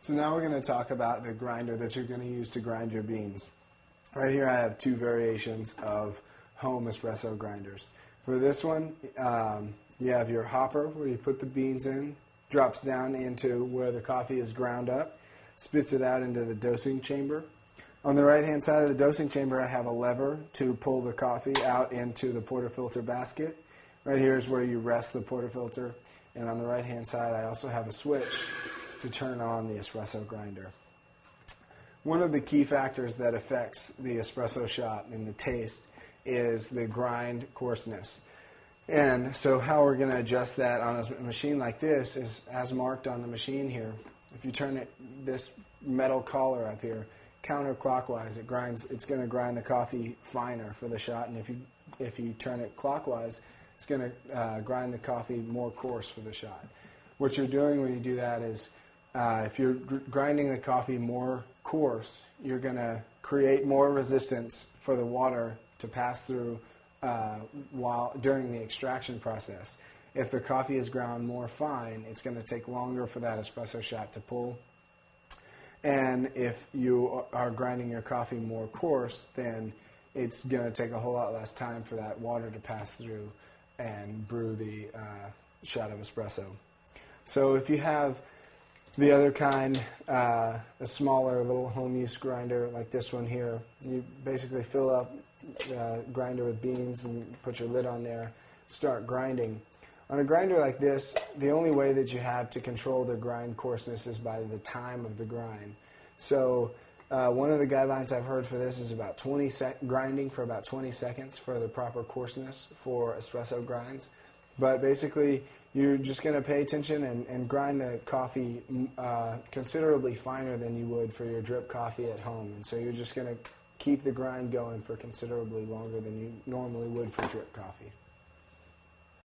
So now we're going to talk about the grinder that you're going to use to grind your beans. Right here I have two variations of home espresso grinders. For this one, you have your hopper where you put the beans in, drops down into where the coffee is ground up, spits it out into the dosing chamber. On the right-hand side of the dosing chamber, I have a lever to pull the coffee out into the portafilter basket. Right here is where you rest the portafilter. And on the right-hand side, I also have a switch to turn on the espresso grinder. One of the key factors that affects the espresso shot and the taste is the grind coarseness. And so how we're going to adjust that on a machine like this is as marked on the machine here. If you turn this metal collar up here counterclockwise, it's going to grind the coffee finer for the shot, and if you turn it clockwise, it's going to grind the coffee more coarse for the shot. What you're doing when you do that is if you're grinding the coffee more coarse, you're going to create more resistance for the water to pass through during the extraction process. If the coffee is ground more fine, it's going to take longer for that espresso shot to pull. And if you are grinding your coffee more coarse, then it's going to take a whole lot less time for that water to pass through and brew the shot of espresso. So if you have the other kind, a smaller little home use grinder like this one here, you basically fill up the grinder with beans and put your lid on there, start grinding. On a grinder like this, the only way that you have to control the grind coarseness is by the time of the grind. So one of the guidelines I've heard for this is about grinding for about 20 seconds for the proper coarseness for espresso grinds. But basically, you're just going to pay attention and grind the coffee considerably finer than you would for your drip coffee at home. And so you're just going to keep the grind going for considerably longer than you normally would for drip coffee.